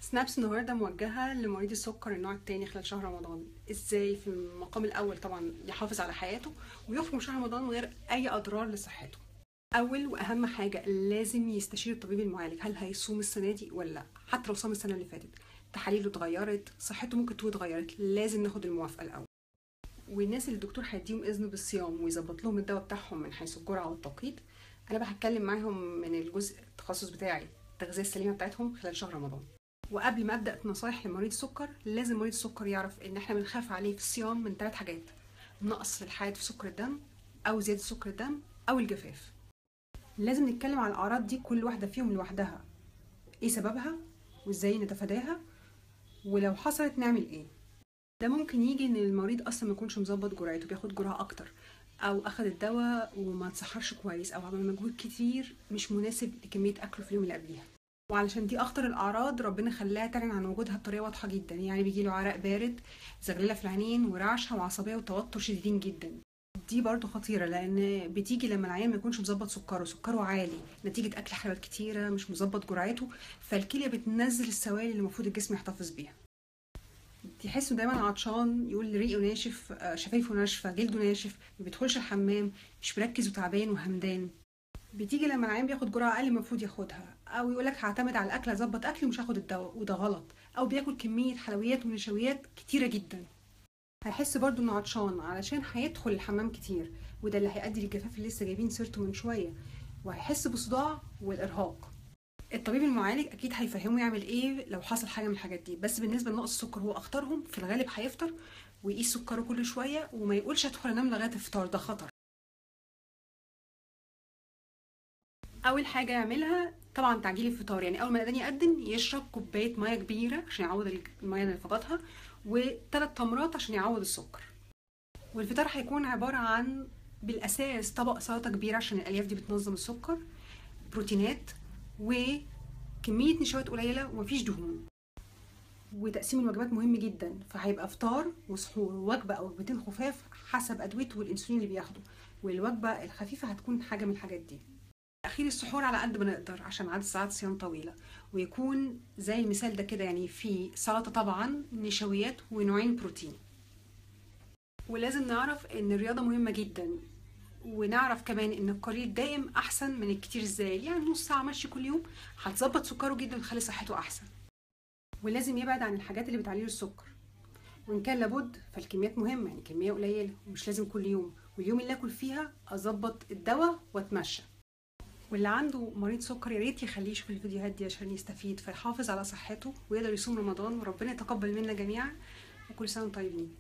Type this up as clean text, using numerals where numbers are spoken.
سنابس النهارده موجهة لمريض السكر النوع التاني خلال شهر رمضان. ازاي؟ في المقام الاول طبعا يحافظ على حياته ويخرج من شهر رمضان من غير اي اضرار لصحته. اول واهم حاجة لازم يستشير الطبيب المعالج، هل هيصوم السنة دي ولا لا؟ حتى لو صام السنة اللي فاتت تحاليله اتغيرت، صحته ممكن تكون اتغيرت، لازم ناخد الموافقة الاول. والناس اللي الدكتور هيديهم اذن بالصيام ويظبط لهم الدواء بتاعهم من حيث الجرعة والتوقيت، انا بقى هتكلم معاهم من الجزء التخصص بتاعي، التغذية السليمة بتاعتهم خلال شهر رمضان. وقبل ما ابدا نصايح لمريض السكر، لازم مريض السكر يعرف ان احنا بنخاف عليه في الصيام من 3 حاجات: نقص الحاد في سكر الدم، او زياده سكر الدم، او الجفاف. لازم نتكلم على الاعراض دي كل واحده فيهم لوحدها، ايه سببها وازاي نتفاداها، ولو حصلت نعمل ايه. ده ممكن يجي ان المريض اصلا ما يكونش مظبط جرعته، بياخد جرعه اكتر، او اخد الدواء وما تصحرش كويس، او عمل مجهود كتير مش مناسب لكميه اكله في اليوم اللي قبليها. وعلشان دي اخطر الاعراض ربنا خلاها تعلن عن وجودها بطريقه واضحه جدا، يعني بيجيله عرق بارد، زغلله في العينين، ورعشه وعصبيه وتوتر شديدين جدا. دي برضو خطيره لان بتيجي لما العيان ما يكونش مظبط سكره عالي نتيجه اكل حلويات كتيره، مش مظبط جرعته، فالكليه بتنزل السوائل اللي المفروض الجسم يحتفظ بيها. تحسه دايما عطشان، يقول ريقه ناشف، شفايفه ناشفه، جلده ناشف، ما بيدخلش الحمام، مش مركز وتعبان وهمدان. بتيجي لما العيان بياخد جرعه اقل المفروض ياخدها، او يقولك هعتمد على الاكل، اظبط اكلي ومش هاخد الدواء، وده غلط. او بياكل كميه حلويات ونشويات كتيره جدا. هيحس برضو انه عطشان علشان هيدخل الحمام كتير، وده اللي هيؤدي للجفاف اللي لسه جايبين سيرته من شويه. وهيحس بصداع والارهاق. الطبيب المعالج اكيد هيفهمه يعمل ايه لو حصل حاجه من الحاجات دي، بس بالنسبه لنقص السكر هو اخطرهم. في الغالب هيفطر ويقيس سكره كل شويه، وما يقولش ادخل انام لغايه الفطار، ده خطر. اول حاجه يعملها طبعا تعجيل الفطار، يعني اول ما الاذان يأذن يشرب كوبايه ميه كبيره عشان يعوض الميه اللي فقدها، وثلاث تمرات عشان يعوض السكر. والفطار هيكون عباره عن بالاساس طبق سلطه كبيره عشان الالياف دي بتنظم السكر، بروتينات، وكميه نشويات قليله ومفيش دهون. وتقسيم الوجبات مهم جدا، فهيبقى فطار وسحور، وجبه او وجبتين خفاف حسب ادويته والانسولين اللي بياخده، والوجبه الخفيفه هتكون حاجه من الحاجات دي. اخير السحور على قد ما نقدر عشان عدد ساعات صيام طويله، ويكون زي المثال ده كده، يعني في سلطه طبعا، نشويات، ونوعين بروتين. ولازم نعرف ان الرياضه مهمه جدا، ونعرف كمان ان القليل الدائم احسن من الكتير الزايد، يعني نص ساعه مشي كل يوم هتظبط سكره جدا وتخلي صحته احسن. ولازم يبعد عن الحاجات اللي بتعلي له السكر، وان كان لابد فالكميات مهمه، يعني كميه قليله ومش لازم كل يوم، واليوم اللي اكل فيها اظبط الدواء واتمشى. واللي عنده مريض سكر يا ريت يخليه يشوف الفيديوهات دي عشان يستفيد، فيحافظ على صحته ويقدر يصوم رمضان، وربنا يتقبل منا جميعا، وكل سنه وانتم طيبين.